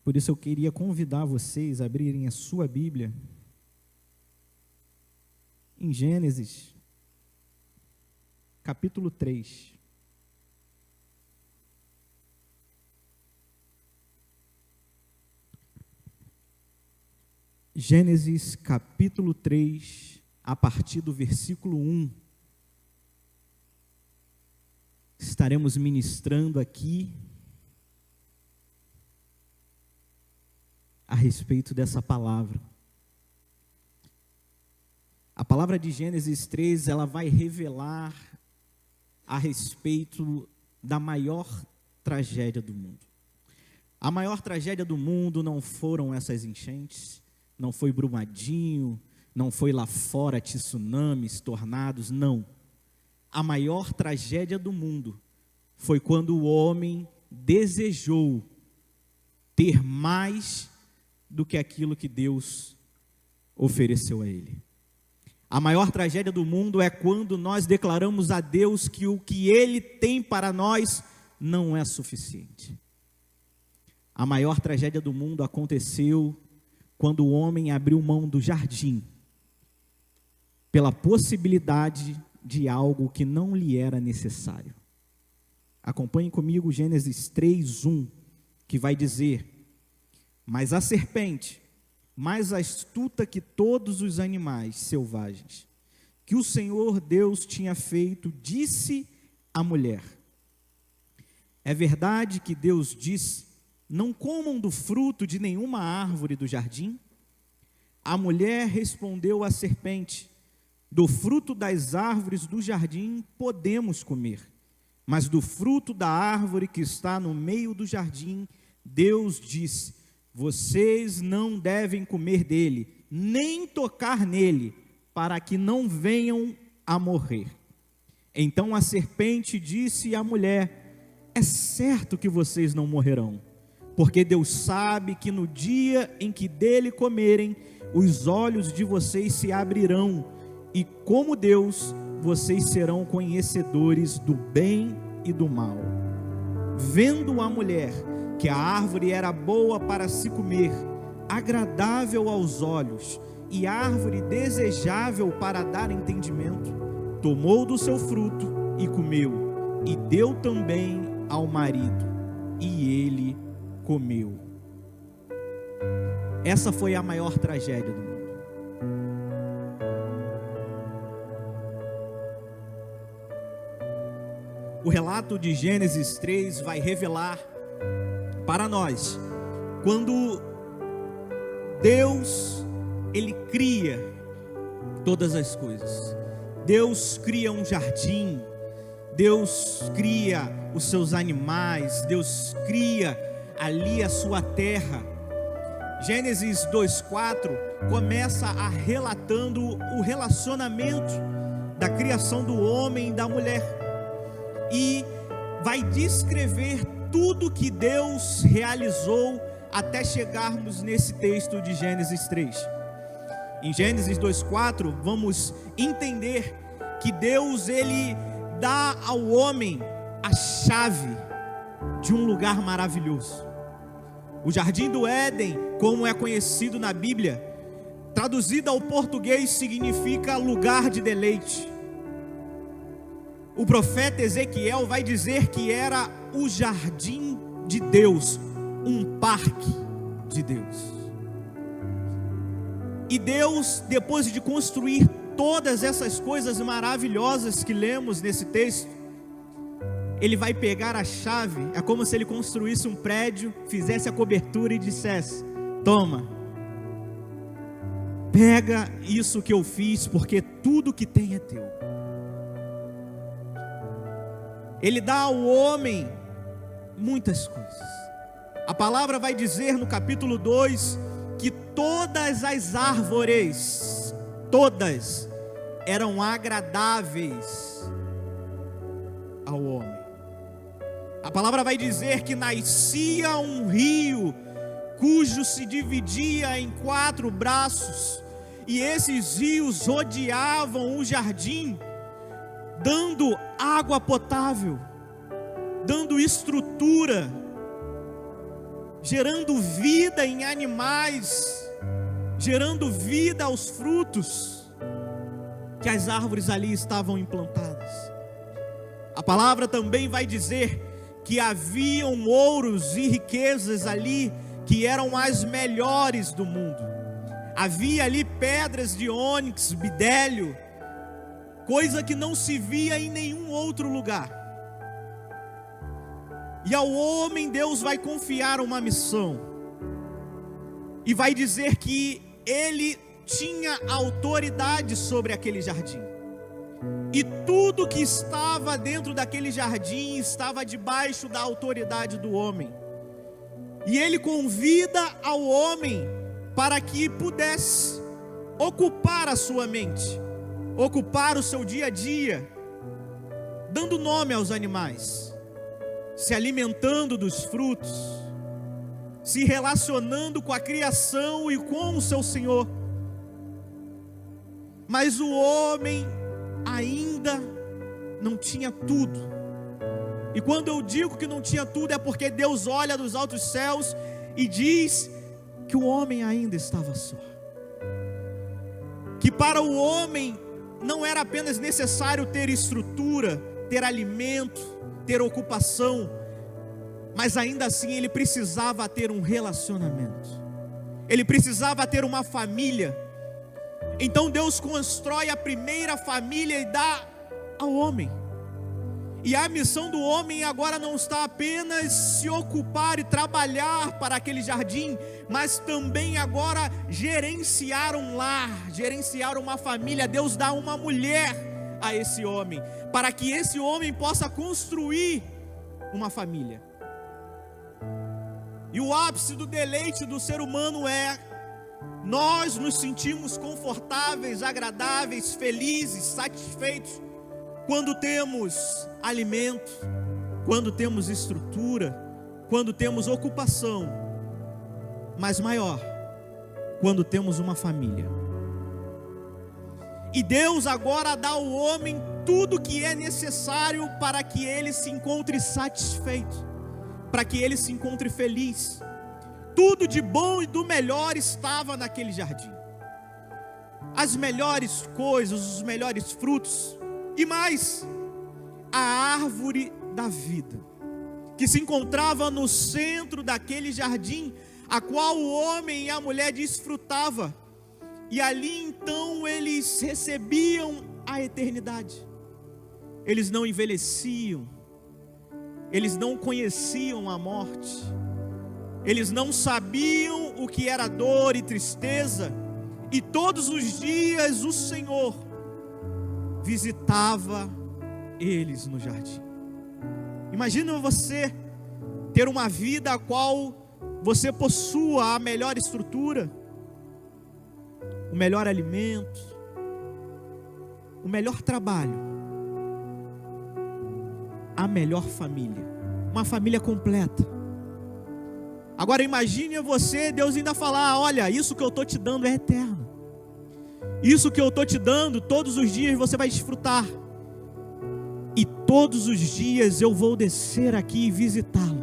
Por isso eu queria convidar vocês a abrirem a sua Bíblia em Gênesis, capítulo 3. Gênesis, capítulo 3, a partir do versículo 1. Estaremos ministrando aqui a respeito dessa palavra. A palavra de Gênesis 3, ela vai revelar a respeito da maior tragédia do mundo. A maior tragédia do mundo não foram essas enchentes, não foi Brumadinho, não foi lá fora tsunamis, tornados, não. A maior tragédia do mundo foi quando o homem desejou ter mais do que aquilo que Deus ofereceu a ele. A maior tragédia do mundo é quando nós declaramos a Deus que o que Ele tem para nós não é suficiente. A maior tragédia do mundo aconteceu quando o homem abriu mão do jardim pela possibilidade de algo que não lhe era necessário. Acompanhe comigo Gênesis 3:1, que vai dizer: mas a serpente, mais astuta que todos os animais selvagens, que o Senhor Deus tinha feito, disse à mulher: é verdade que Deus disse, não comam do fruto de nenhuma árvore do jardim? A mulher respondeu à serpente: do fruto das árvores do jardim podemos comer, mas do fruto da árvore que está no meio do jardim, Deus disse: vocês não devem comer dele, nem tocar nele, para que não venham a morrer. Então a serpente disse à mulher: é certo que vocês não morrerão, porque Deus sabe que no dia em que dele comerem, os olhos de vocês se abrirão, e como Deus, vocês serão conhecedores do bem e do mal. Vendo a mulher que a árvore era boa para se comer, agradável aos olhos, e árvore desejável para dar entendimento, tomou do seu fruto e comeu, e deu também ao marido, e ele comeu. Essa foi a maior tragédia do mundo. O relato de Gênesis 3 vai revelar para nós, quando Deus, Ele cria todas as coisas. Deus cria um jardim, Deus cria os seus animais, Deus cria ali a sua terra. Gênesis 2:4 começa relatando o relacionamento da criação do homem e da mulher, e vai descrever tudo que Deus realizou até chegarmos nesse texto de Gênesis 3. Em Gênesis 2:4, vamos entender que Deus, Ele dá ao homem a chave de um lugar maravilhoso. O Jardim do Éden, como é conhecido na Bíblia, traduzido ao português, significa lugar de deleite. O profeta Ezequiel vai dizer que era o jardim de Deus, um parque de Deus. E Deus, depois de construir todas essas coisas maravilhosas que lemos nesse texto, Ele vai pegar a chave, é como se Ele construísse um prédio, fizesse a cobertura e dissesse: toma, pega isso que eu fiz, porque tudo que tem é teu. Ele dá ao homem muitas coisas. A palavra vai dizer no capítulo 2 que todas as árvores, todas, eram agradáveis ao homem. A palavra vai dizer que nascia um rio, cujo se dividia em 4 braços, e esses rios rodeavam o jardim, dando água potável, dando estrutura gerando vida em animais, gerando vida aos frutos que as árvores ali estavam implantadas. A palavra também vai dizer que haviam ouros e riquezas ali que eram as melhores do mundo. Havia ali pedras de ônix, bidélio, coisa que não se via em nenhum outro lugar. E ao homem Deus vai confiar uma missão, e vai dizer que ele tinha autoridade sobre aquele jardim, e tudo que estava dentro daquele jardim estava debaixo da autoridade do homem. E ele convida ao homem para que pudesse ocupar a sua mente, ocupar o seu dia a dia, dando nome aos animais, se alimentando dos frutos, se relacionando com a criação e com o seu Senhor. Mas o homem ainda não tinha tudo. E quando eu digo que não tinha tudo, é porque Deus olha dos altos céus e diz que o homem ainda estava só. Que para o homem não era apenas necessário ter estrutura, ter alimento, ter ocupação, mas ainda assim ele precisava ter um relacionamento, ele precisava ter uma família. Então Deus constrói a primeira família e dá ao homem. E a missão do homem agora não está apenas se ocupar e trabalhar para aquele jardim, mas também agora gerenciar um lar, gerenciar uma família. Deus dá uma mulher a esse homem, para que esse homem possa construir uma família. E o ápice do deleite do ser humano é: nós nos sentimos confortáveis, agradáveis, felizes, satisfeitos quando temos alimento, quando temos estrutura, quando temos ocupação, mas maior, quando temos uma família. E Deus agora dá ao homem tudo que é necessário para que ele se encontre satisfeito, para que ele se encontre feliz. Tudo de bom e do melhor estava naquele jardim. As melhores coisas, os melhores frutos, e mais, a árvore da vida, que se encontrava no centro daquele jardim, a qual o homem e a mulher desfrutavam. E ali então eles recebiam a eternidade. Eles não envelheciam, eles não conheciam a morte, eles não sabiam o que era dor e tristeza. E todos os dias o Senhor visitava eles no jardim. Imagina você ter uma vida a qual você possua a melhor estrutura, o melhor alimento, o melhor trabalho, a melhor família, uma família completa. Agora imagine você, Deus ainda falar: olha, isso que eu estou te dando é eterno, isso que eu estou te dando, todos os dias você vai desfrutar, e todos os dias eu vou descer aqui e visitá-lo,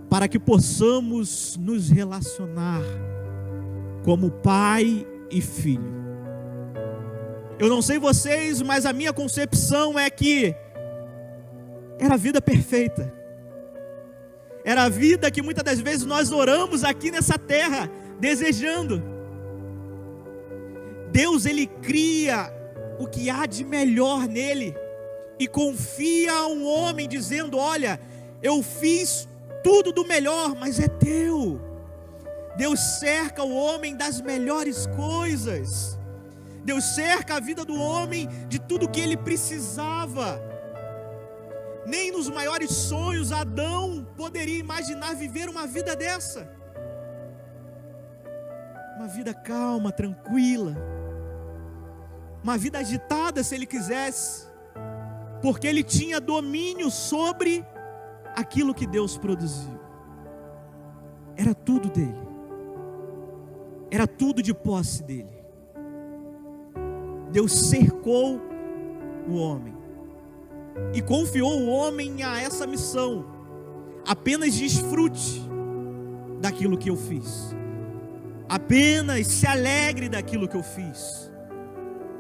para que possamos nos relacionar como pai e filho. Eu não sei vocês, mas a minha concepção é que era a vida perfeita, era a vida que muitas das vezes nós oramos aqui nessa terra, desejando. Deus, Ele cria o que há de melhor nele, e confia a um homem dizendo: olha, eu fiz tudo do melhor, mas é teu. Deus cerca o homem das melhores coisas, Deus cerca a vida do homem de tudo que ele precisava. Nem nos maiores sonhos Adão poderia imaginar viver uma vida dessa, uma vida calma, tranquila, uma vida agitada se ele quisesse, porque ele tinha domínio sobre aquilo que Deus produziu. Era tudo dele, era tudo de posse dele. Deus cercou o homem e confiou o homem a essa missão: apenas desfrute, daquilo que eu fiz. Apenas se alegre daquilo que eu fiz.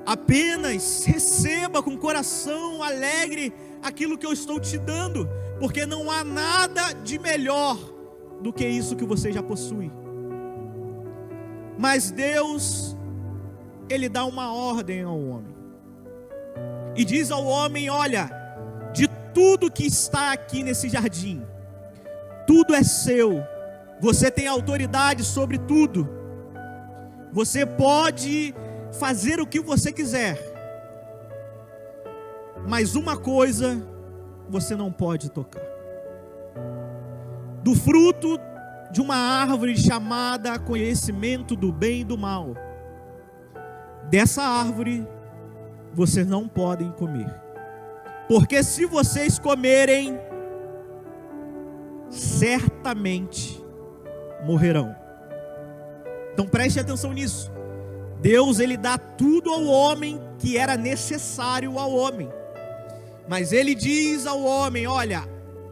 Apenas receba com coração alegre aquilo que eu estou te dando, porque não há nada de melhor do que isso que você já possui. Mas Deus, Ele dá uma ordem ao homem, e diz ao homem: olha, de tudo que está aqui nesse jardim, tudo é seu, você tem autoridade sobre tudo, você pode fazer o que você quiser, mas uma coisa você não pode tocar: do fruto de uma árvore chamada conhecimento do bem e do mal. Dessa árvore vocês não podem comer, porque se vocês comerem, certamente morrerão. Então preste atenção nisso. Deus, Ele dá tudo ao homem que era necessário ao homem, mas Ele diz ao homem: olha,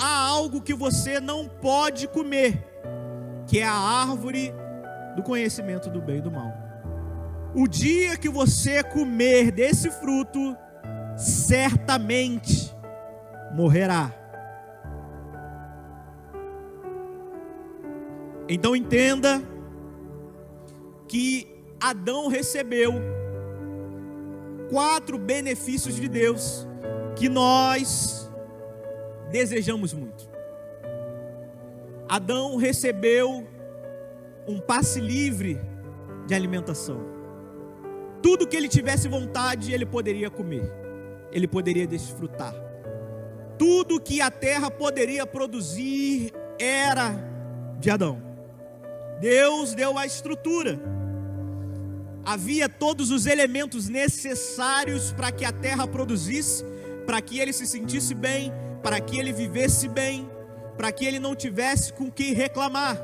há algo que você não pode comer, que é a árvore do conhecimento do bem e do mal. O dia que você comer desse fruto, certamente morrerá. Então entenda que Adão recebeu 4 benefícios de Deus que nós desejamos muito. Adão recebeu um passe livre de alimentação. Tudo que ele tivesse vontade, ele poderia comer, ele poderia desfrutar. Tudo que a terra poderia produzir era de Adão. Deus deu a estrutura. Havia todos os elementos necessários para que a terra produzisse, para que ele se sentisse bem, para que ele vivesse bem, para que ele não tivesse com o que reclamar.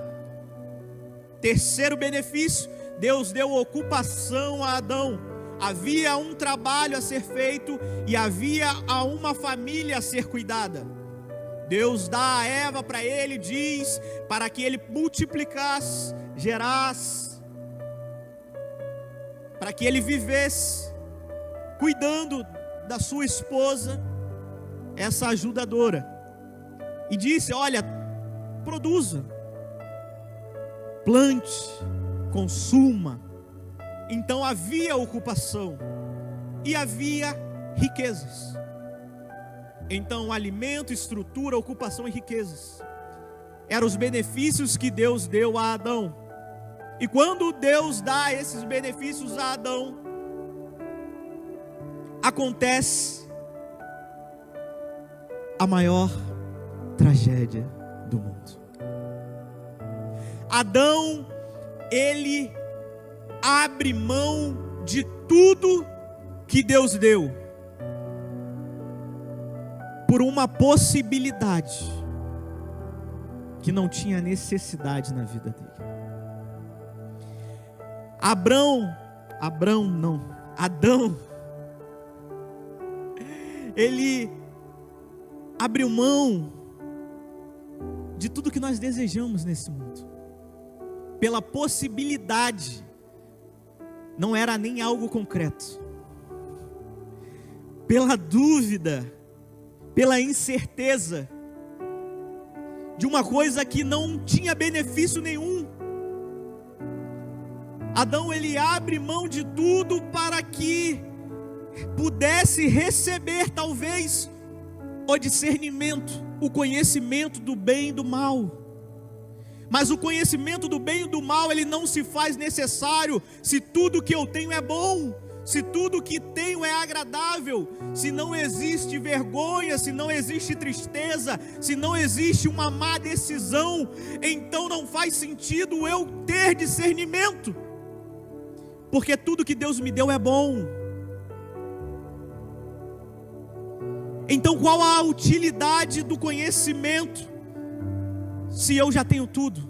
Terceiro benefício, Deus deu ocupação a Adão. Havia um trabalho a ser feito e havia uma família a ser cuidada. Deus dá a Eva para ele, diz, para que ele multiplicasse, gerasse, para que ele vivesse cuidando da sua esposa, essa ajudadora. E disse: olha, produza, plante, consuma. Então havia ocupação e havia riquezas. Então alimento, estrutura, ocupação e riquezas eram os benefícios que Deus deu a Adão. E quando Deus dá esses benefícios a Adão, acontece a maior tragédia do mundo. Adão, ele abre mão de tudo que Deus deu por uma possibilidade que não tinha necessidade na vida dele. Adão, ele abriu mão de tudo que nós desejamos nesse mundo, pela possibilidade. Não era nem algo concreto, pela dúvida, pela incerteza de uma coisa que não tinha benefício nenhum. Adão, ele abre mão de tudo para que pudesse receber talvez o discernimento, o conhecimento do bem e do mal. Mas o conhecimento do bem e do mal, ele não se faz necessário se tudo que eu tenho é bom, se tudo que tenho é agradável, se não existe vergonha, se não existe tristeza, se não existe uma má decisão, então não faz sentido eu ter discernimento, porque tudo que Deus me deu é bom. Então qual a utilidade do conhecimento se eu já tenho tudo?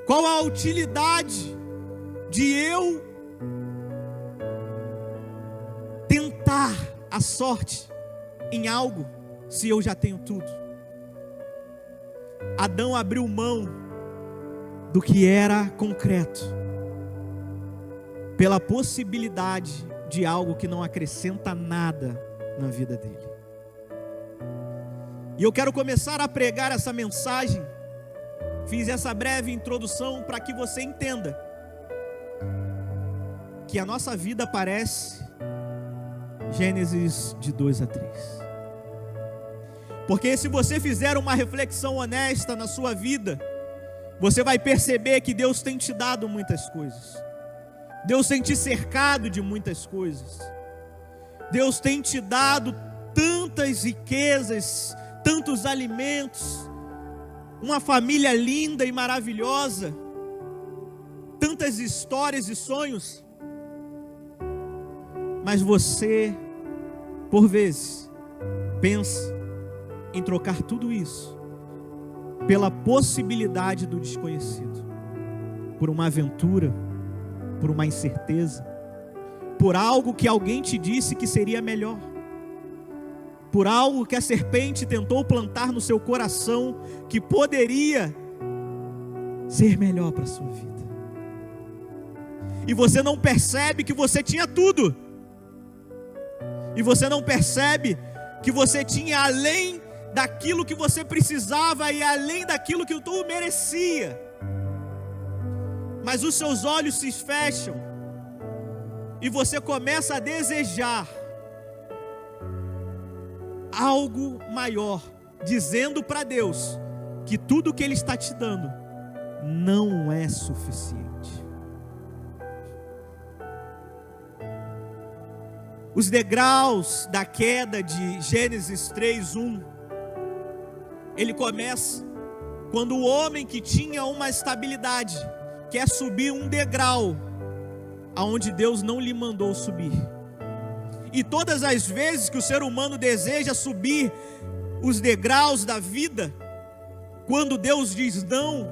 Qual a utilidade de eu tentar a sorte em algo se eu já tenho tudo? Adão abriu mão do que era concreto, pela possibilidade de algo que não acrescenta nada na vida dele. E eu quero começar a pregar essa mensagem. Fiz essa breve introdução para que você entenda que a nossa vida parece Gênesis de 2 a 3. Porque se você fizer uma reflexão honesta na sua vida, você vai perceber que Deus tem te dado muitas coisas. Deus tem te cercado de muitas coisas. Deus tem te dado tantas riquezas, tantos alimentos, uma família linda e maravilhosa, tantas histórias e sonhos. Mas você, por vezes, pensa em trocar tudo isso pela possibilidade do desconhecido, por uma aventura, por uma incerteza, por algo que alguém te disse que seria melhor, por algo que a serpente tentou plantar no seu coração que poderia ser melhor para a sua vida. E você não percebe que você tinha tudo. E você não percebe que você tinha além daquilo que você precisava e além daquilo que tu merecia. Mas os seus olhos se fecham e você começa a desejar algo maior, dizendo para Deus que tudo que Ele está te dando não é suficiente. Os degraus da queda de Gênesis 3:1, ele começa quando o homem que tinha uma estabilidade quer subir um degrau aonde Deus não lhe mandou subir. E todas as vezes que o ser humano deseja subir os degraus da vida, quando Deus diz não,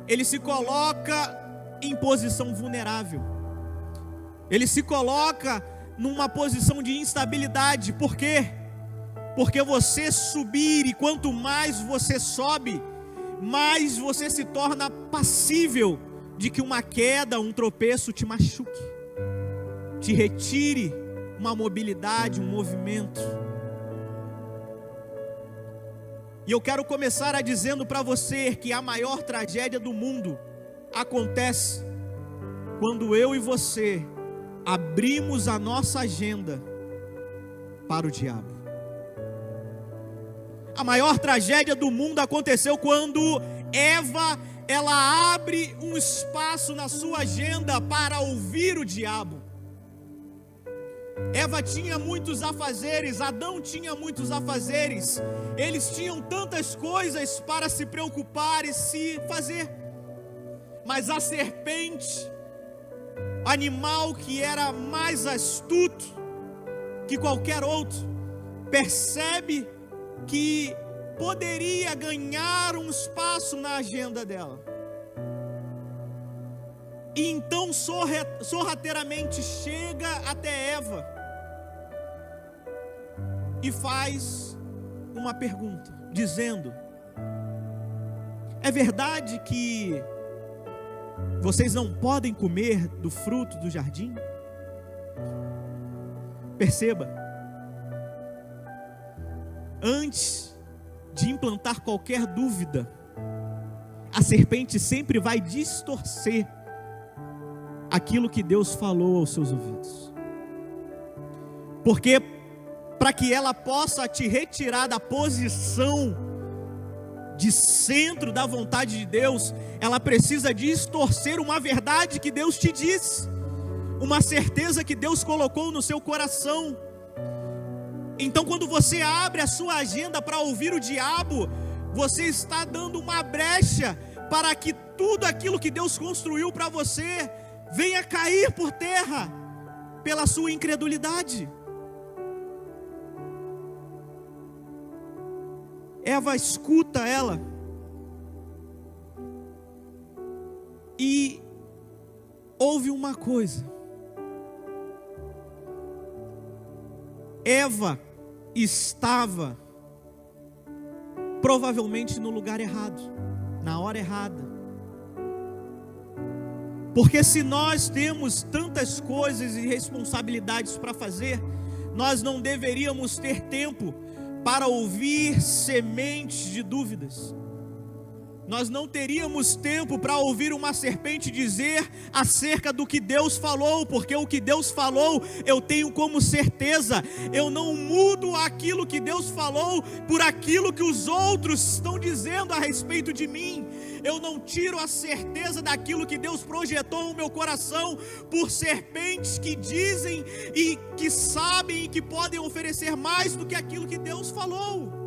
ele se coloca em posição vulnerável. Ele se coloca numa posição de instabilidade. Por quê? Porque você subir, e quanto mais você sobe, mais você se torna passível de que uma queda, um tropeço te machuque, te retire uma mobilidade, um movimento. E eu quero começar dizendo para você que a maior tragédia do mundo acontece quando eu e você abrimos a nossa agenda para o diabo. A maior tragédia do mundo aconteceu quando Eva, ela abre um espaço na sua agenda para ouvir o diabo. Eva tinha muitos afazeres, Adão tinha muitos afazeres, eles tinham tantas coisas para se preocupar e se fazer. Mas a serpente, animal que era mais astuto que qualquer outro, percebe que poderia ganhar um espaço na agenda dela. E então sorrateiramente chega até Eva e faz uma pergunta, dizendo: é verdade que vocês não podem comer do fruto do jardim? Perceba, antes de implantar qualquer dúvida, a serpente sempre vai distorcer aquilo que Deus falou aos seus ouvidos. Porque para que ela possa te retirar da posição de centro da vontade de Deus, ela precisa distorcer uma verdade que Deus te disse, uma certeza que Deus colocou no seu coração. Então, quando você abre a sua agenda para ouvir o diabo, você está dando uma brecha para que tudo aquilo que Deus construiu para você venha cair por terra pela sua incredulidade. Eva escuta ela e ouve uma coisa. Eva estava provavelmente no lugar errado, na hora errada, Porque se nós temos tantas coisas e responsabilidades para fazer, nós não deveríamos ter tempo para ouvir sementes de dúvidas. Nós não teríamos tempo para ouvir uma serpente dizer acerca do que Deus falou, porque o que Deus falou eu tenho como certeza. Eu não mudo aquilo que Deus falou por aquilo que os outros estão dizendo a respeito de mim. Eu não tiro a certeza daquilo que Deus projetou no meu coração por serpentes que dizem e que sabem e que podem oferecer mais do que aquilo que Deus falou.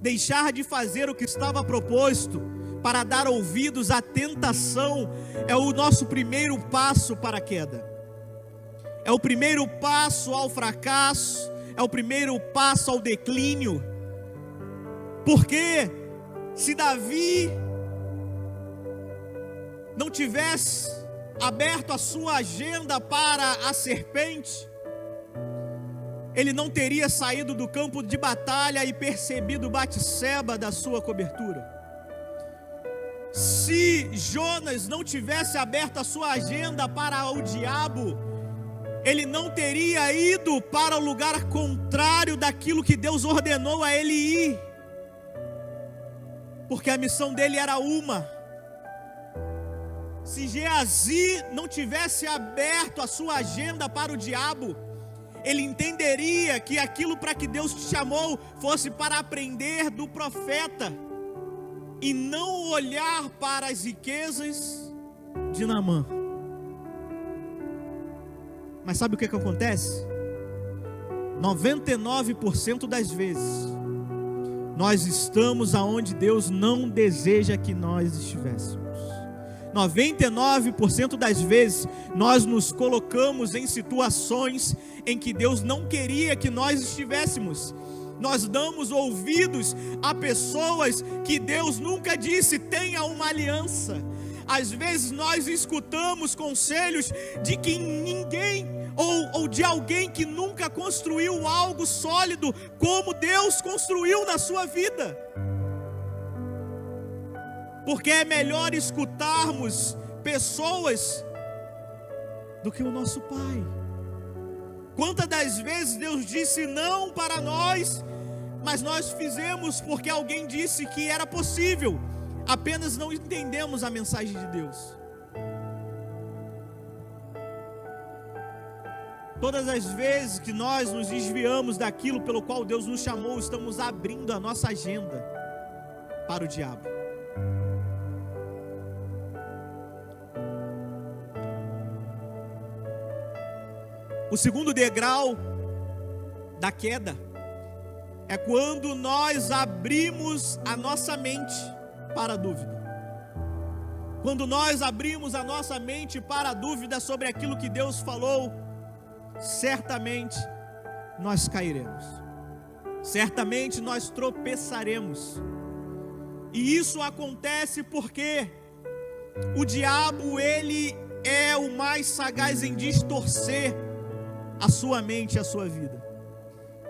Deixar de fazer o que estava proposto para dar ouvidos à tentação é o nosso primeiro passo para a queda. É o primeiro passo ao fracasso, é o primeiro passo ao declínio. Porque se Davi não tivesse aberto a sua agenda para a serpente, ele não teria saído do campo de batalha e percebido Batseba da sua cobertura. Se Jonas não tivesse aberto a sua agenda para o diabo, ele não teria ido para o lugar contrário daquilo que Deus ordenou a ele ir. Porque a missão dele era uma. Se Geazi não tivesse aberto a sua agenda para o diabo, ele entenderia que aquilo para que Deus te chamou fosse para aprender do profeta e não olhar para as riquezas de Naamã. Mas sabe o que acontece? 99% das vezes nós estamos aonde Deus não deseja que nós estivéssemos. 99% das vezes nós nos colocamos em situações em que Deus não queria que nós estivéssemos. Nós damos ouvidos a pessoas que Deus nunca disse tenha uma aliança. Às vezes nós escutamos conselhos de que ninguém ou de alguém que nunca construiu algo sólido como Deus construiu na sua vida. Porque é melhor escutarmos pessoas do que o nosso Pai. Quantas das vezes Deus disse não para nós, mas nós fizemos porque alguém disse que era possível, apenas não entendemos a mensagem de Deus. Todas as vezes que nós nos desviamos daquilo pelo qual Deus nos chamou, estamos abrindo a nossa agenda para o diabo. O segundo degrau da queda é quando nós abrimos a nossa mente para a dúvida. Quando nós abrimos a nossa mente para a dúvida sobre aquilo que Deus falou, certamente nós cairemos. Certamente nós tropeçaremos. E isso acontece porque o diabo, ele é o mais sagaz em distorcer a sua mente e a sua vida.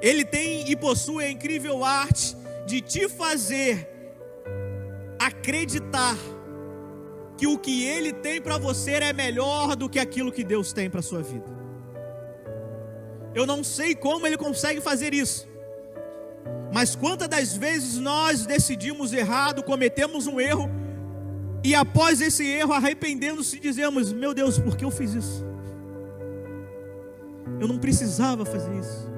Ele tem e possui a incrível arte de te fazer acreditar que o que ele tem para você é melhor do que aquilo que Deus tem para a sua vida. Eu não sei como ele consegue fazer isso, mas quantas das vezes nós decidimos errado, cometemos um erro, e após esse erro, arrependendo-se, dizemos: meu Deus, por que eu fiz isso? Eu não precisava fazer isso.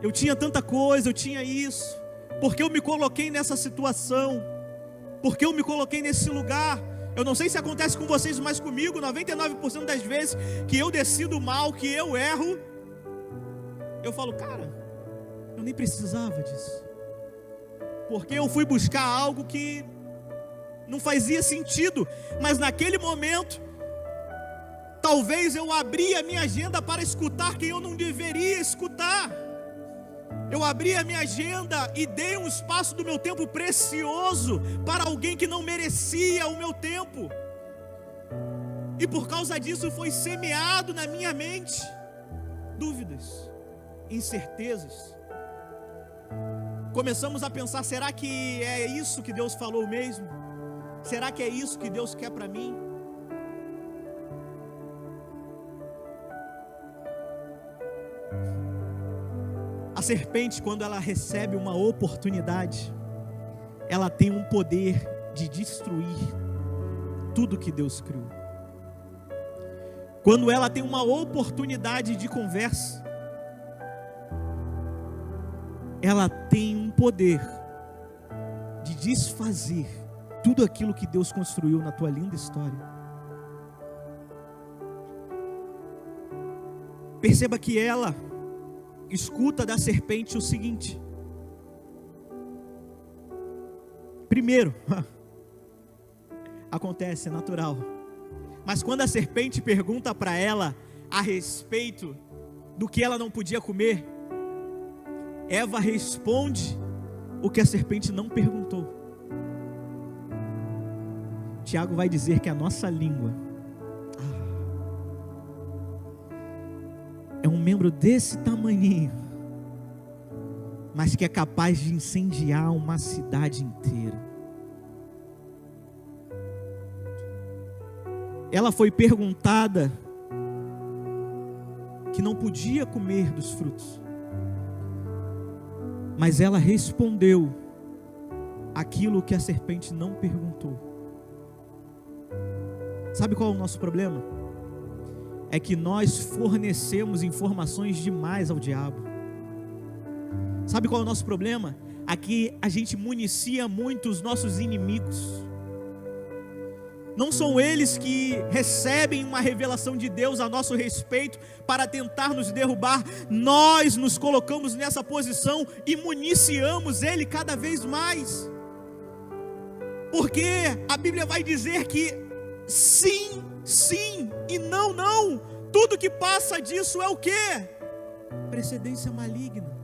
Eu tinha tanta coisa, eu tinha isso. Porque eu me coloquei nessa situação? Porque eu me coloquei nesse lugar? Eu não sei se acontece com vocês, mas comigo, 99% das vezes que eu decido mal, que eu erro, eu falo: cara, eu nem precisava disso. Porque eu fui buscar algo que não fazia sentido. Mas naquele momento, talvez eu abri a minha agenda para escutar quem eu não deveria escutar. Eu abri a minha agenda e dei um espaço do meu tempo precioso para alguém que não merecia o meu tempo. E por causa disso foi semeado na minha mente dúvidas, incertezas. começamos a pensar: será que é isso que Deus falou mesmo? Será que é isso que Deus quer para mim? A serpente, quando ela recebe uma oportunidade, ela tem um poder de destruir tudo que Deus criou. Quando ela tem uma oportunidade de conversa, ela tem um poder de desfazer tudo aquilo que Deus construiu na tua linda história. Perceba que ela escuta da serpente o seguinte: primeiro, acontece, é natural, mas quando a serpente pergunta para ela a respeito do que ela não podia comer, Eva responde o que a serpente não perguntou. Tiago vai dizer que a nossa língua é um membro desse tamanhinho, mas que é capaz de incendiar uma cidade inteira. Ela foi perguntada que não podia comer dos frutos, mas ela respondeu aquilo que a serpente não perguntou. Sabe qual é o nosso problema? É que nós fornecemos informações demais ao diabo. Sabe qual é o nosso problema? Aqui a gente municia muito os nossos inimigos. Não são eles que recebem uma revelação de Deus a nosso respeito para tentar nos derrubar. Nós nos colocamos nessa posição e municiamos ele cada vez mais. Porque a Bíblia vai dizer que sim, sim e não, não. Tudo que passa disso é o quê? Precedência maligna.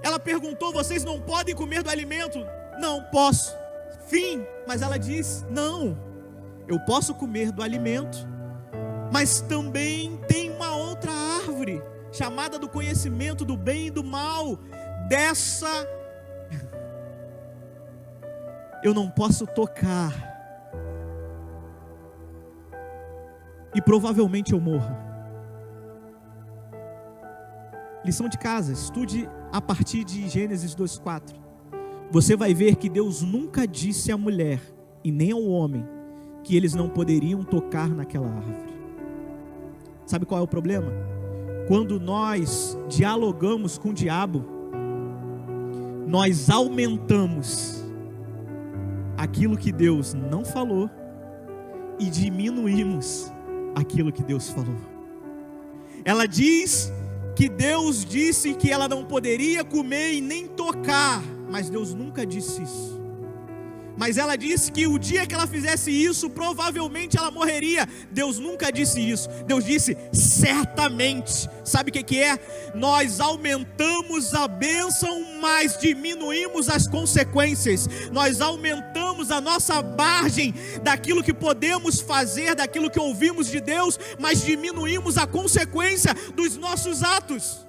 Ela perguntou: vocês não podem comer do alimento? Não posso. Fim. Mas ela diz: não, eu posso comer do alimento, mas também tem uma outra árvore, chamada do conhecimento do bem e do mal. Dessa eu não posso tocar, e provavelmente eu morro. Lição de casa: estude a partir de Gênesis 2:4. Você vai ver que Deus nunca disse à mulher e nem ao homem que eles não poderiam tocar naquela árvore. Sabe qual é o problema? Quando nós dialogamos com o diabo, nós aumentamos aquilo que Deus não falou e diminuímos aquilo que Deus falou. Ela diz que Deus disse que ela não poderia comer e nem tocar, mas Deus nunca disse isso. Mas ela disse que o dia que ela fizesse isso, provavelmente ela morreria. Deus nunca disse isso. Deus disse certamente. Sabe o que é? Nós aumentamos a bênção, mas diminuímos as consequências. Nós aumentamos a nossa margem daquilo que podemos fazer, daquilo que ouvimos de Deus, mas diminuímos a consequência dos nossos atos.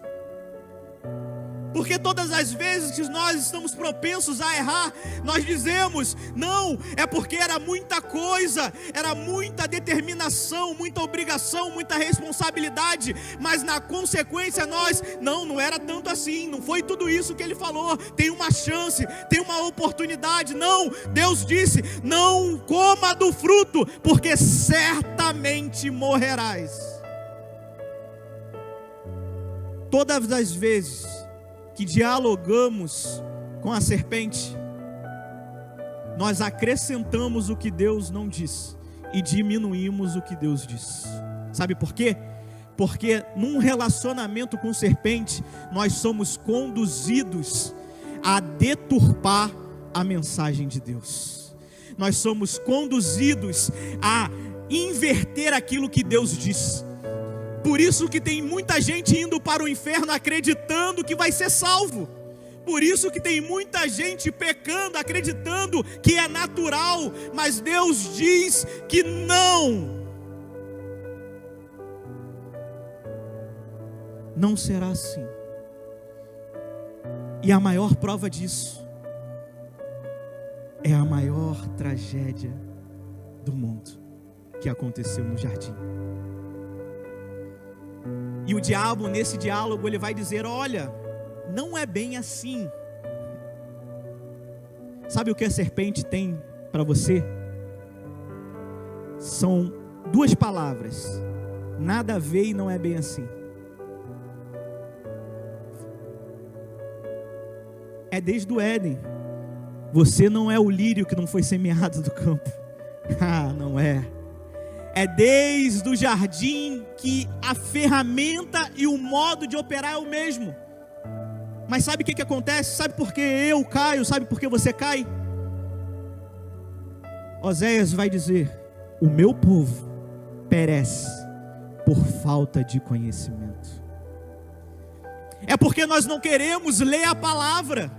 Porque todas as vezes que nós estamos propensos a errar, nós dizemos: não, é porque era muita coisa, era muita determinação, muita obrigação, muita responsabilidade, mas na consequência nós, não era tanto assim, não foi tudo isso que ele falou, tem uma chance, tem uma oportunidade. Não, Deus disse: não coma do fruto, porque certamente morrerás. Todas as vezes que dialogamos com a serpente, nós acrescentamos o que Deus não disse e diminuímos o que Deus disse. Sabe por quê? Porque num relacionamento com serpente, nós somos conduzidos a deturpar a mensagem de Deus. Nós somos conduzidos a inverter aquilo que Deus disse. Por isso que tem muita gente indo para o inferno acreditando que vai ser salvo. Por isso que tem muita gente pecando, acreditando que é natural. Mas Deus diz que não. Não será assim. E a maior prova disso é a maior tragédia do mundo que aconteceu no jardim. E o diabo, nesse diálogo, ele vai dizer: olha, não é bem assim. Sabe o que a serpente tem para você? São duas palavras: nada a ver e não é bem assim. É desde o Éden. Você não é o lírio que não foi semeado do campo. Ah, não é. É desde o jardim que a ferramenta e o modo de operar é o mesmo. Mas sabe o que acontece? Sabe por que eu caio? Sabe por que você cai? Oséias vai dizer: o meu povo perece por falta de conhecimento. É porque nós não queremos ler a palavra.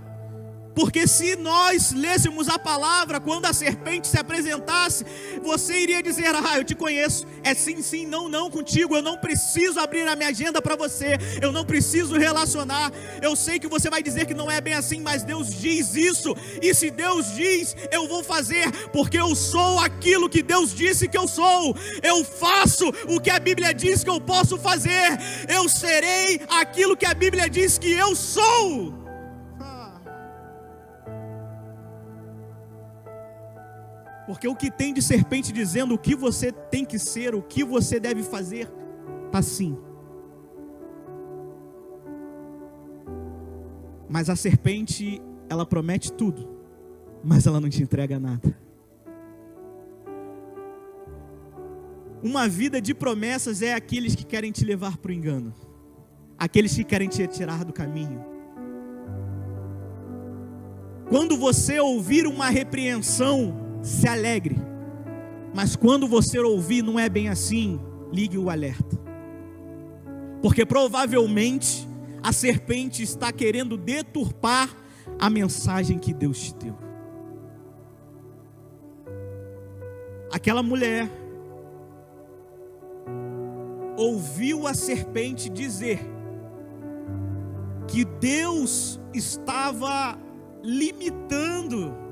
Porque se nós lêssemos a palavra, quando a serpente se apresentasse, você iria dizer: ah, eu te conheço, é sim, sim, não, não contigo, eu não preciso abrir a minha agenda para você, eu não preciso relacionar, eu sei que você vai dizer que não é bem assim, mas Deus diz isso, e se Deus diz, eu vou fazer, porque eu sou aquilo que Deus disse que eu sou, eu faço o que a Bíblia diz que eu posso fazer, eu serei aquilo que a Bíblia diz que eu sou. Porque o que tem de serpente dizendo o que você tem que ser, o que você deve fazer, está sim. Mas a serpente, ela promete tudo, mas ela não te entrega nada. Uma vida de promessas é aqueles que querem te levar para o engano, aqueles que querem te tirar do caminho. Quando você ouvir uma repreensão, se alegre, mas quando você ouvir não é bem assim, ligue o alerta, porque provavelmente a serpente está querendo deturpar a mensagem que Deus te deu. Aquela mulher ouviu a serpente dizer que Deus estava limitando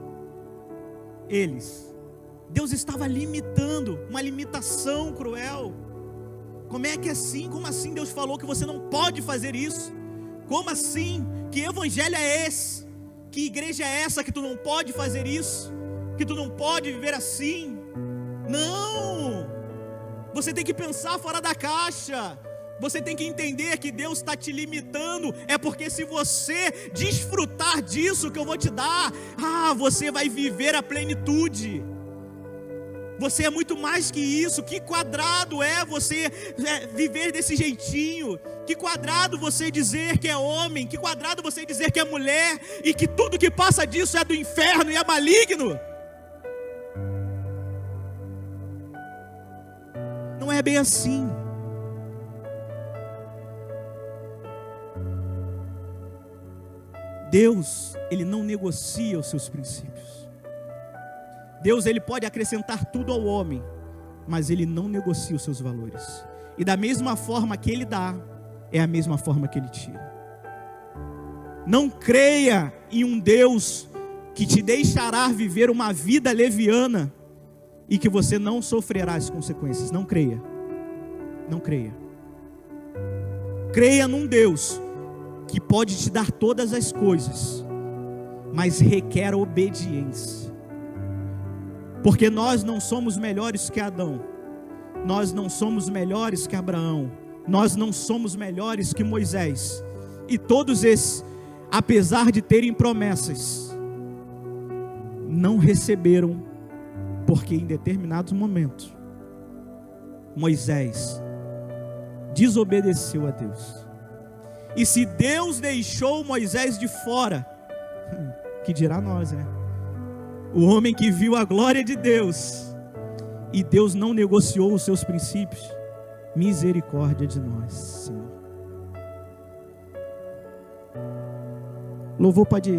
eles. Deus estava limitando, uma limitação cruel. Como é que é assim? Como assim Deus falou que você não pode fazer isso? Como assim? Que evangelho é esse? Que igreja é essa que tu não pode fazer isso? Que tu não pode viver assim? Não! Você tem que pensar fora da caixa. Você tem que entender que Deus está te limitando. É porque se você desfrutar disso que eu vou te dar, você vai viver a plenitude. Você é muito mais que isso. Que quadrado é você viver desse jeitinho? Que quadrado você dizer que é homem? Que quadrado você dizer que é mulher? E que tudo que passa disso é do inferno e é maligno? Não é bem assim. Deus, Ele não negocia os seus princípios. Deus, Ele pode acrescentar tudo ao homem, mas Ele não negocia os seus valores. E da mesma forma que Ele dá, é a mesma forma que Ele tira. Não creia em um Deus que te deixará viver uma vida leviana e que você não sofrerá as consequências. Não creia. Não creia. Creia num Deus que pode te dar todas as coisas, mas requer obediência. Porque nós não somos melhores que Adão, nós não somos melhores que Abraão, nós não somos melhores que Moisés. E todos esses, apesar de terem promessas, não receberam, porque em determinados momentos Moisés desobedeceu a Deus. E se Deus deixou Moisés de fora, que dirá nós, né? O homem que viu a glória de Deus, e Deus não negociou os seus princípios. Misericórdia de nós, Senhor. Louvor pode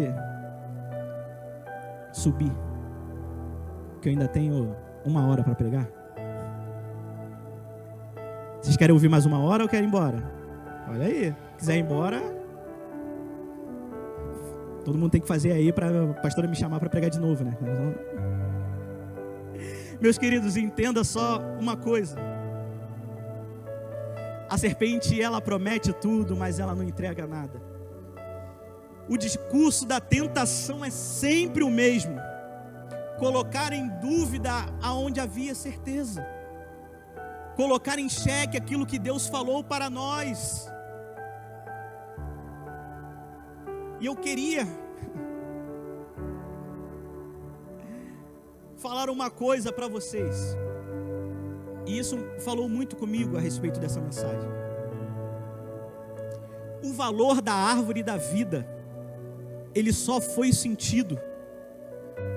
subir, que eu ainda tenho 1 hora para pregar. Vocês querem ouvir mais 1 hora ou querem ir embora? Olha aí, quiser ir embora, Todo mundo tem que fazer aí para a pastora me chamar para pregar de novo, né? Meus queridos, entenda só uma coisa. A serpente, ela promete tudo, mas ela não entrega nada. O discurso da tentação é sempre o mesmo. Colocar em dúvida aonde havia certeza. Colocar em xeque aquilo que Deus falou para nós. E eu queria falar uma coisa para vocês. E isso falou muito comigo a respeito dessa mensagem. O valor da árvore da vida, ele só foi sentido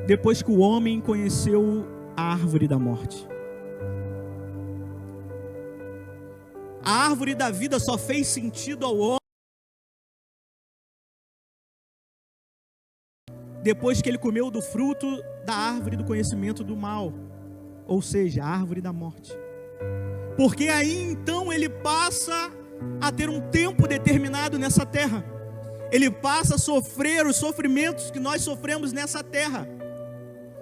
depois que o homem conheceu a árvore da morte. A árvore da vida só fez sentido ao homem depois que ele comeu do fruto da árvore do conhecimento do mal, ou seja, a árvore da morte. Porque aí então ele passa a ter um tempo determinado nessa terra. Ele passa a sofrer os sofrimentos que nós sofremos nessa terra.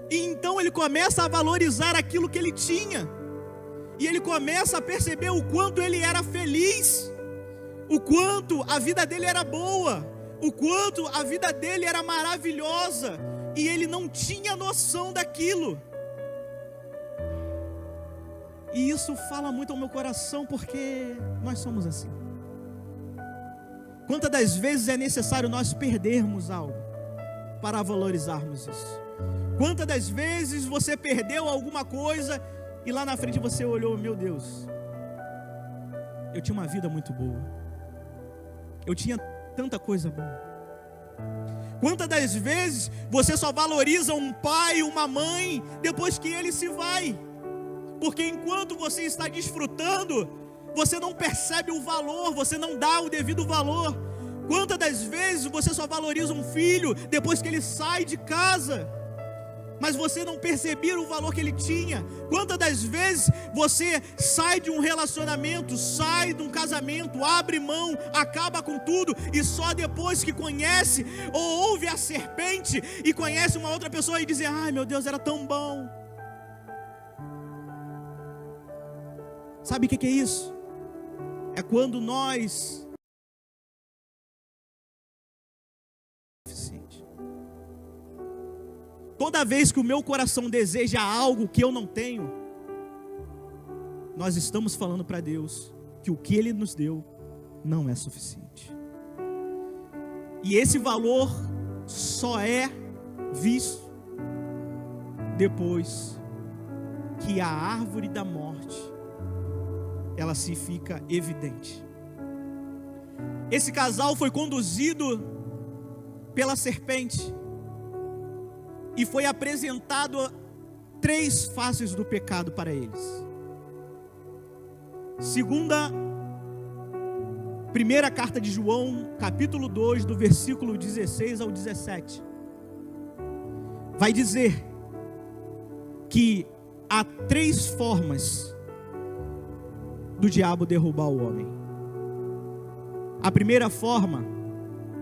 E então ele começa a valorizar aquilo que ele tinha. E ele começa a perceber o quanto ele era feliz, o quanto a vida dele era boa, o quanto a vida dele era maravilhosa. E ele não tinha noção daquilo. E isso fala muito ao meu coração, porque nós somos assim. Quantas das vezes é necessário nós perdermos algo para valorizarmos isso? Quantas das vezes você perdeu alguma coisa e lá na frente você olhou, meu Deus, eu tinha uma vida muito boa, eu tinha tanta coisa boa. Quantas das vezes você só valoriza um pai, uma mãe, depois que ele se vai? Porque enquanto você está desfrutando, você não percebe o valor, você não dá o devido valor. Quantas das vezes você só valoriza um filho depois que ele sai de casa, mas você não percebeu o valor que ele tinha? Quantas das vezes você sai de um relacionamento, sai de um casamento, abre mão, acaba com tudo, e só depois que conhece ou ouve a serpente e conhece uma outra pessoa e diz: ai meu Deus, era tão bom. Sabe o que é isso? É quando nós toda vez que o meu coração deseja algo que eu não tenho, nós estamos falando para Deus que o que Ele nos deu não é suficiente. E esse valor só é visto depois que a árvore da morte ela se fica evidente. Esse casal foi conduzido pela serpente e foi apresentado 3 faces do pecado para eles. Primeira carta de João, capítulo 2, do versículo 16 ao 17, vai dizer que há 3 formas do diabo derrubar o homem. A primeira forma,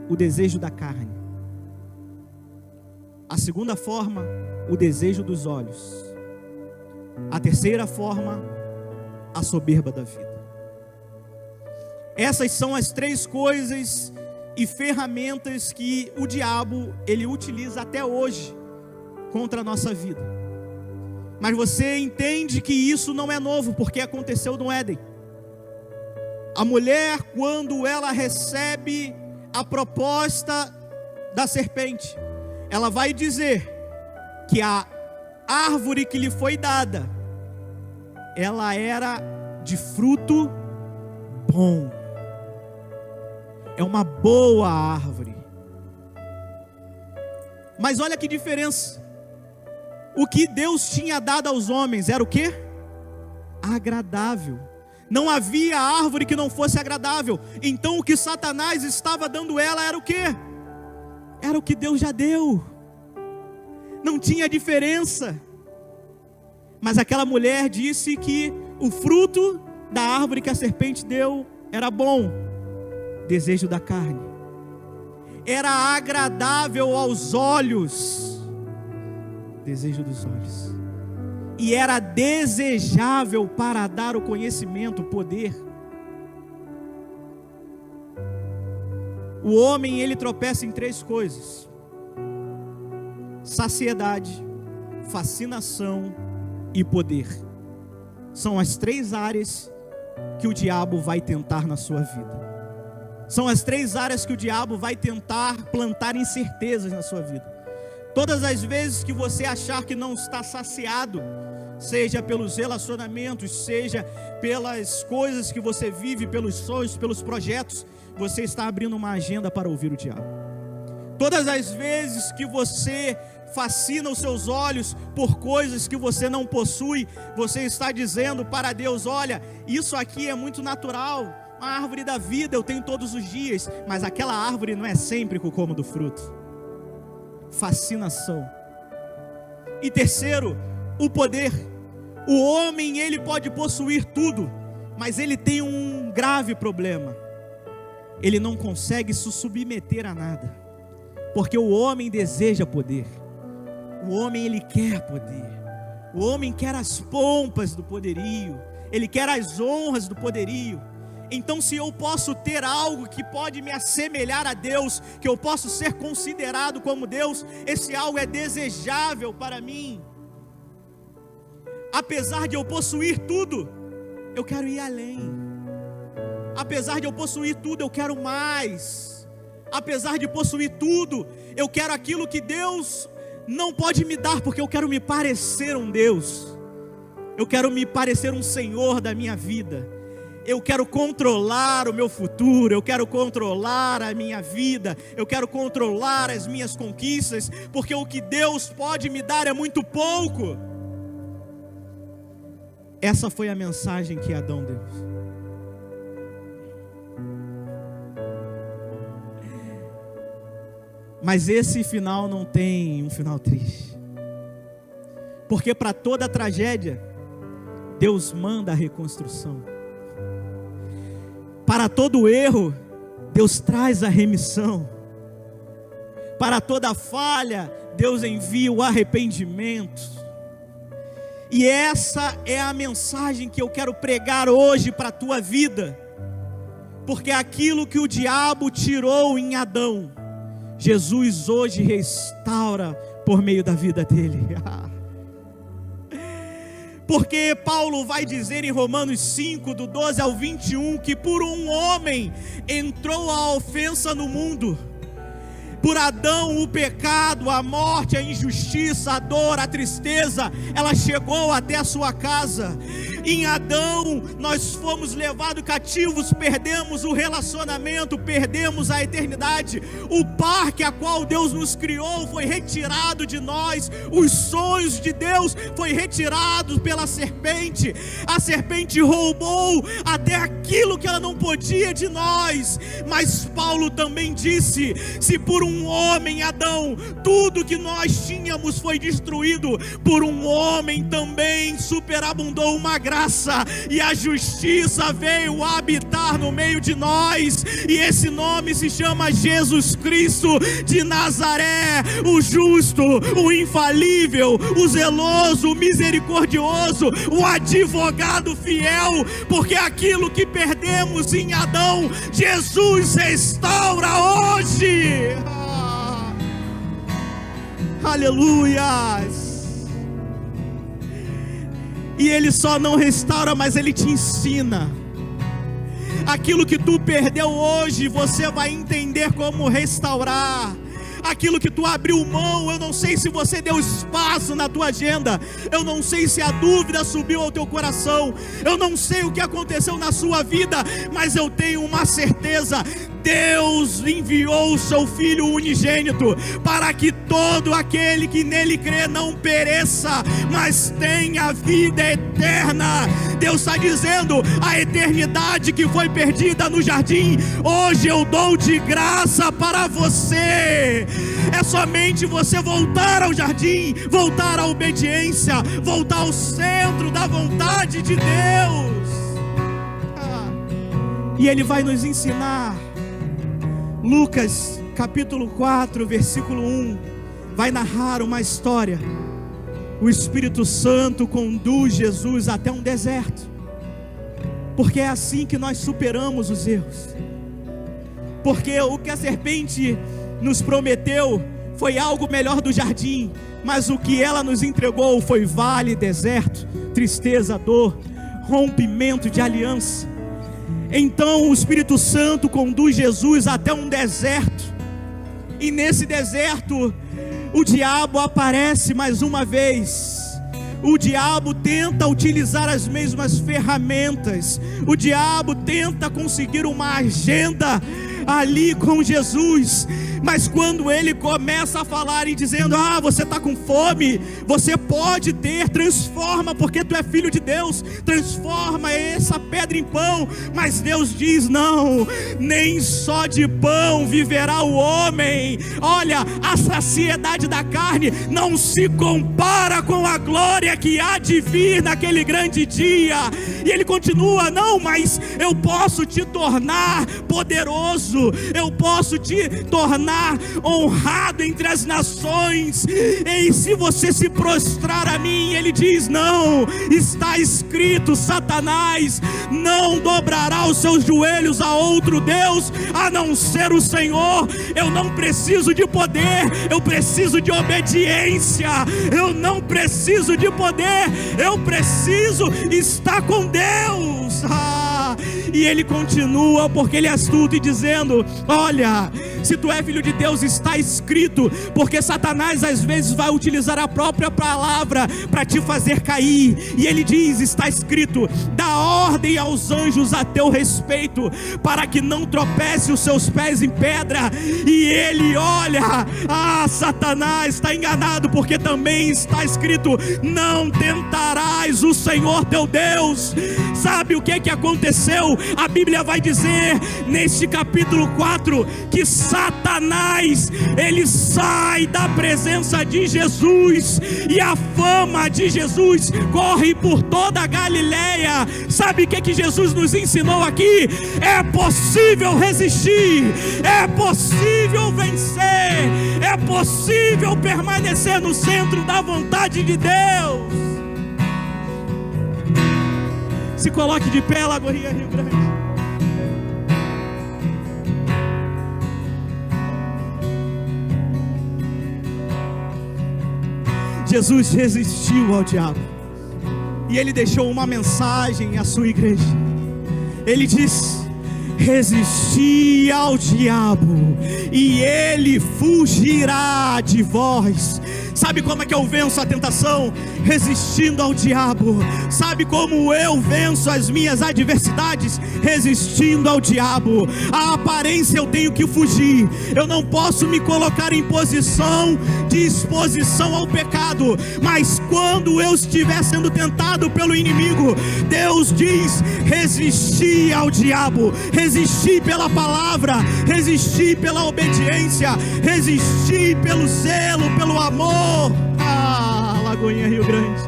o desejo da carne. A segunda forma, o desejo dos olhos. A terceira forma, a soberba da vida. Essas são as 3 coisas e ferramentas que o diabo ele utiliza até hoje contra a nossa vida. Mas você entende que isso não é novo, porque aconteceu no Éden. A mulher, quando ela recebe a proposta da serpente, ela vai dizer que a árvore que lhe foi dada, ela era de fruto bom. É uma boa árvore. Mas olha que diferença. O que Deus tinha dado aos homens era o quê? Agradável. Não havia árvore que não fosse agradável. Então o que Satanás estava dando ela era o quê? Era o que Deus já deu. Não tinha diferença. Mas aquela mulher disse que o fruto da árvore que a serpente deu era bom. Desejo da carne. era agradável aos olhos, desejo dos olhos, e era desejável para dar o conhecimento, o poder. O homem, ele tropeça em 3 coisas: saciedade, fascinação e poder. São as 3 áreas que o diabo vai tentar na sua vida. São as 3 áreas que o diabo vai tentar plantar incertezas na sua vida. Todas as vezes que você achar que não está saciado, seja pelos relacionamentos, seja pelas coisas que você vive, pelos sonhos, pelos projetos, você está abrindo uma agenda para ouvir o diabo. Todas as vezes que você fascina os seus olhos por coisas que você não possui, você está dizendo para Deus: olha, isso aqui é muito natural, a árvore da vida eu tenho todos os dias, mas aquela árvore não é sempre que eu como do fruto. Fascinação. E terceiro, o poder. O homem, ele pode possuir tudo, mas ele tem um grave problema: ele não consegue se submeter a nada, porque o homem deseja poder. O homem, ele quer poder. O homem quer as pompas do poderio, ele quer as honras do poderio. Então, se eu posso ter algo que pode me assemelhar a Deus, que eu posso ser considerado como Deus, esse algo é desejável para mim. Apesar de eu possuir tudo, eu quero ir além. Apesar de eu possuir tudo, eu quero mais. Apesar de possuir tudo, eu quero aquilo que Deus não pode me dar, porque eu quero me parecer um Deus. Eu quero me parecer um Senhor da minha vida. Eu quero controlar o meu futuro, eu quero controlar a minha vida, eu quero controlar as minhas conquistas, porque o que Deus pode me dar é muito pouco. Essa foi a mensagem que Adão deu. Mas esse final não tem um final triste, porque para toda tragédia, Deus manda a reconstrução. Para todo erro, Deus traz a remissão. Para toda falha, Deus envia o arrependimento. E essa é a mensagem que eu quero pregar hoje para a tua vida. Porque aquilo que o diabo tirou em Adão, Jesus hoje restaura por meio da vida dele. Porque Paulo vai dizer em Romanos 5, do 12 ao 21, que por um homem entrou a ofensa no mundo. Por Adão o pecado, a morte, a injustiça, a dor, a tristeza, ela chegou até a sua casa. Em Adão nós fomos levados cativos, perdemos o relacionamento, perdemos a eternidade. O parque a qual Deus nos criou foi retirado de nós. Os sonhos de Deus foi retirado pela serpente. A serpente roubou até aquilo que ela não podia de nós. Mas Paulo também disse: se por um homem, Adão, tudo que nós tínhamos foi destruído, por um homem também superabundou uma graça, e a justiça veio habitar no meio de nós, e esse nome se chama Jesus Cristo de Nazaré, o justo, o infalível, o zeloso, o misericordioso, o advogado fiel. Porque aquilo que perdemos em Adão, Jesus restaura hoje. Aleluias. E Ele só não restaura, mas Ele te ensina. Aquilo que tu perdeu hoje, você vai entender como restaurar. Aquilo que tu abriu mão, eu não sei se você deu espaço na tua agenda, eu não sei se a dúvida subiu ao teu coração, eu não sei o que aconteceu na sua vida, mas eu tenho uma certeza: Deus enviou o seu Filho unigênito para que todo aquele que nele crê não pereça, mas tenha vida eterna. Deus está dizendo: a eternidade que foi perdida no jardim, hoje eu dou de graça para você. É somente você voltar ao jardim, voltar à obediência, voltar ao centro da vontade de Deus. E Ele vai nos ensinar. Lucas capítulo 4, versículo 1, vai narrar uma história. O Espírito Santo conduz Jesus até um deserto, porque é assim que nós superamos os erros. Porque o que a serpente nos prometeu foi algo melhor do jardim, mas o que ela nos entregou foi vale, deserto, tristeza, dor, rompimento de aliança. Então o Espírito Santo conduz Jesus até um deserto, e nesse deserto o diabo aparece mais uma vez. O diabo tenta utilizar as mesmas ferramentas, o diabo tenta conseguir uma agenda ali com Jesus. Mas quando ele começa a falar e dizendo: você está com fome, você pode ter, transforma, porque tu é filho de Deus, transforma essa pedra em pão. Mas Deus diz: não, nem só de pão viverá o homem. Olha, a saciedade da carne não se compara com a glória que há de vir naquele grande dia. E ele continua: não, mas eu posso te tornar poderoso, eu posso te tornar honrado entre as nações, e se você se prostrar a mim, ele diz: não, está escrito, Satanás não dobrará os seus joelhos a outro Deus, a não ser o Senhor. Eu não preciso de poder, eu preciso de obediência. Eu não preciso de poder, eu preciso estar com Deus. E ele continua, porque ele é astuto, e dizendo: olha, se tu é filho de Deus, está escrito. Porque Satanás às vezes vai utilizar a própria palavra para te fazer cair. E ele diz: está escrito, dá ordem aos anjos a teu respeito, para que não tropece os seus pés em pedra. E ele olha: Satanás está enganado, porque também está escrito, não tentarás o Senhor teu Deus. Sabe o que aconteceu? A Bíblia vai dizer neste capítulo 4 que Satanás, ele sai da presença de Jesus, e a fama de Jesus corre por toda a Galileia. Sabe o que Jesus nos ensinou aqui? É possível resistir, é possível vencer, é possível permanecer no centro da vontade de Deus. Se coloque de pé, Lagoinha Rio Grande. Jesus resistiu ao diabo, e ele deixou uma mensagem à sua igreja. Ele disse: resisti ao diabo, e ele fugirá de vós. Sabe como é que eu venço a tentação? Resistindo ao diabo. Sabe como eu venço as minhas adversidades? Resistindo ao diabo. A aparência eu tenho que fugir, eu não posso me colocar em posição de exposição ao pecado. Mas quando eu estiver sendo tentado pelo inimigo, Deus diz: resisti ao diabo. Resisti pela palavra, resisti pela obediência, resisti pelo zelo, pelo amor. Lagoinha Rio Grande.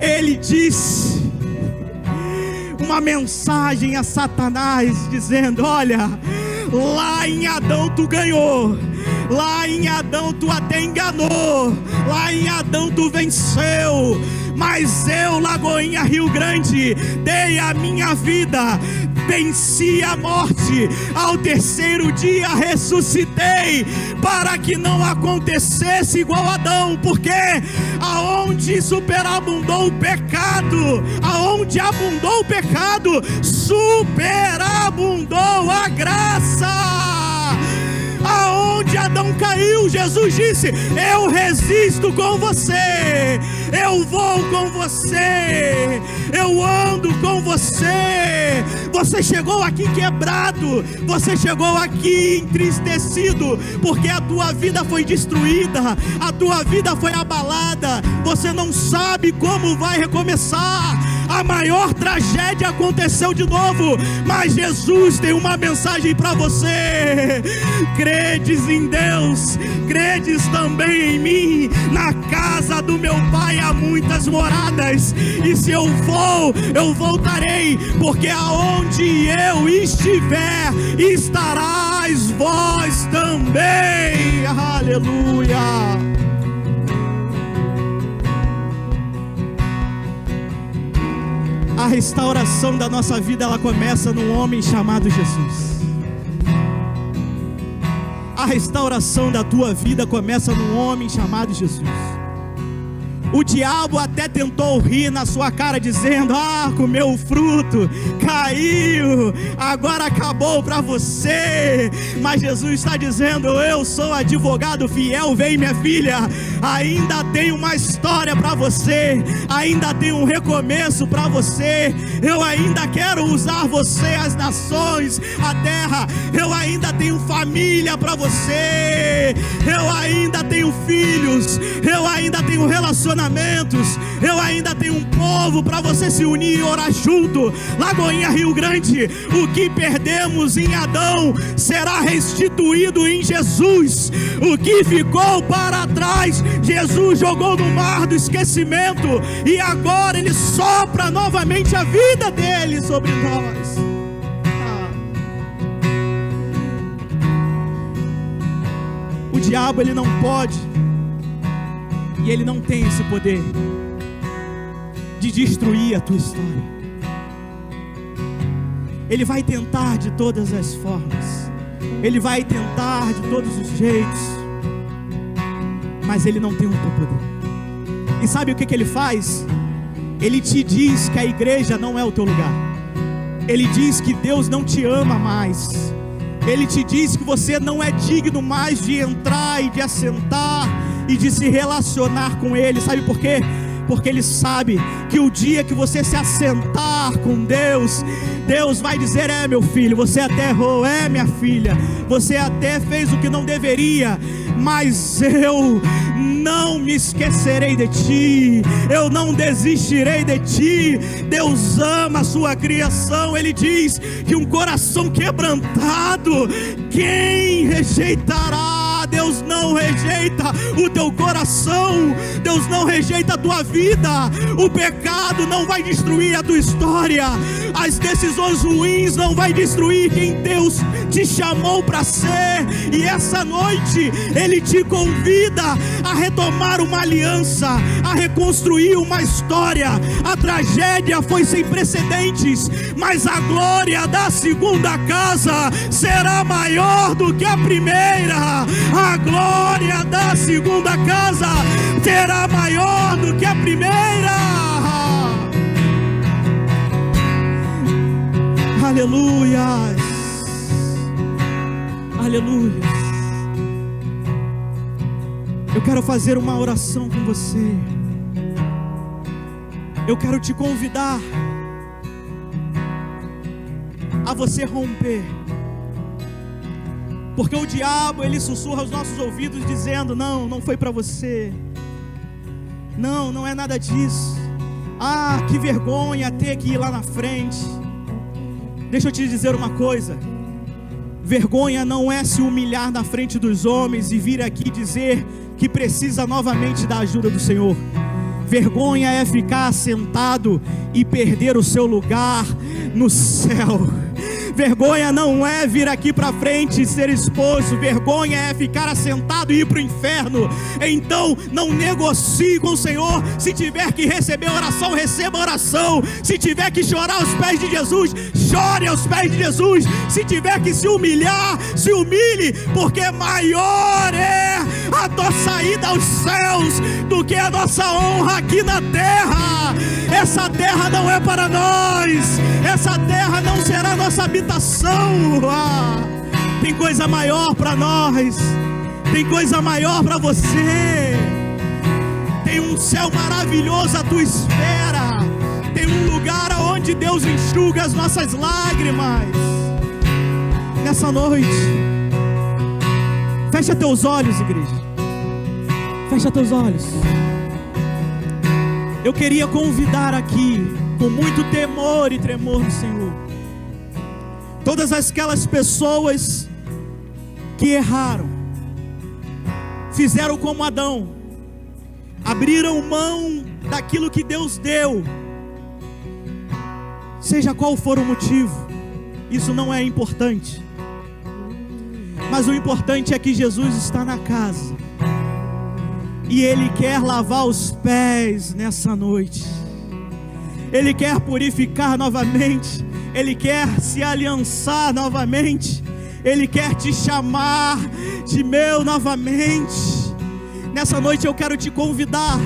Ele disse uma mensagem a Satanás, dizendo: olha, lá em Adão tu ganhou, lá em Adão tu até enganou, lá em Adão tu venceu, mas eu, Lagoinha Rio Grande, dei a minha vida, venci a morte, ao terceiro dia ressuscitei, para que não acontecesse igual a Adão. Porque aonde superabundou o pecado, aonde abundou o pecado, superabundou a graça. Aonde Adão caiu, Jesus disse: eu resisto com você, eu vou com você, eu ando com você. Você chegou aqui quebrado, você chegou aqui entristecido, porque a tua vida foi destruída, a tua vida foi abalada, você não sabe como vai recomeçar. A maior tragédia aconteceu de novo, mas Jesus tem uma mensagem para você. Credes em Deus, credes também em mim. Na casa do meu Pai há muitas moradas, e se eu vou, eu voltarei, porque aonde eu estiver, estarás mas vós também. Aleluia. A restauração da nossa vida, ela começa num homem chamado Jesus. A restauração da tua vida começa num homem chamado Jesus. O diabo até tentou rir na sua cara, dizendo: comeu o fruto, caiu, agora acabou para você. Mas Jesus está dizendo: eu sou advogado fiel, vem minha filha, ainda tem uma história para você, ainda tem um recomeço para você. Eu ainda quero usar você, as nações, a terra. Eu ainda tenho família para você, eu ainda tenho filhos, eu ainda tenho relacionamentos, eu ainda tenho um povo para você se unir e orar junto. Lagoinha, Rio Grande, o que perdemos em Adão será restituído em Jesus. O que ficou para trás, Jesus jogou no mar do esquecimento, e agora Ele sopra novamente a vida dele sobre nós. O diabo, ele não pode, e ele não tem esse poder de destruir a tua história. Ele vai tentar de todas as formas, ele vai tentar de todos os jeitos, mas ele não tem o teu poder. E sabe o que ele faz? Ele te diz que a igreja não é o teu lugar. Ele diz que Deus não te ama mais. Ele te diz que você não é digno mais de entrar e de assentar e de se relacionar com Ele. Sabe por quê? Porque Ele sabe que o dia que você se assentar com Deus, Deus vai dizer: meu filho, você até errou, minha filha, você até fez o que não deveria, mas eu não me esquecerei de ti, eu não desistirei de ti. Deus ama a sua criação. Ele diz que um coração quebrantado, quem rejeitará? Deus não rejeita o teu coração, Deus não rejeita a tua vida. O pecado não vai destruir a tua história, as decisões ruins não vai destruir quem Deus te chamou para ser. E essa noite Ele te convida a retomar uma aliança, a reconstruir uma história. A tragédia foi sem precedentes, mas a glória da segunda casa será maior do que a primeira. A glória da segunda casa será maior do que a primeira. Aleluias, aleluias. Eu quero fazer uma oração com você. Eu quero te convidar a você romper, porque o diabo, ele sussurra aos nossos ouvidos dizendo: não foi para você, não é nada disso, que vergonha ter que ir lá na frente. Deixa eu te dizer uma coisa: vergonha não é se humilhar na frente dos homens e vir aqui dizer que precisa novamente da ajuda do Senhor. Vergonha é ficar sentado e perder o seu lugar no céu. Vergonha não é vir aqui para frente e ser exposto. Vergonha é ficar assentado e ir para o inferno. Então não negocie com o Senhor. Se tiver que receber oração, receba oração. Se tiver que chorar aos pés de Jesus, chore aos pés de Jesus. Se tiver que se humilhar, se humilhe, porque maior é a nossa ida aos céus do que a nossa honra aqui na terra. Essa terra não é para nós, essa terra não será nossa habitação. Tem coisa maior para nós, tem coisa maior para você. Tem um céu maravilhoso à tua espera, tem um lugar onde Deus enxuga as nossas lágrimas. Nessa noite, fecha teus olhos, igreja, fecha teus olhos. Eu queria convidar aqui, com muito temor e tremor do Senhor, todas aquelas pessoas que erraram, fizeram como Adão, abriram mão daquilo que Deus deu, seja qual for o motivo, isso não é importante. Mas o importante é que Jesus está na casa. E Ele quer lavar os pés nessa noite. Ele quer purificar novamente. Ele quer se aliançar novamente. Ele quer te chamar de meu novamente. Nessa noite eu quero te convidar.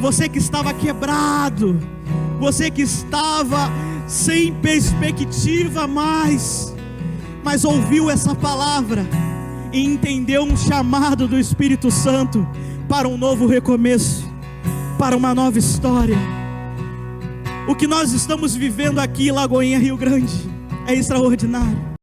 Você que estava quebrado, você que estava sem perspectiva mais, mas ouviu essa palavra e entendeu um chamado do Espírito Santo para um novo recomeço, para uma nova história. O que nós estamos vivendo aqui em Lagoinha, Rio Grande, é extraordinário.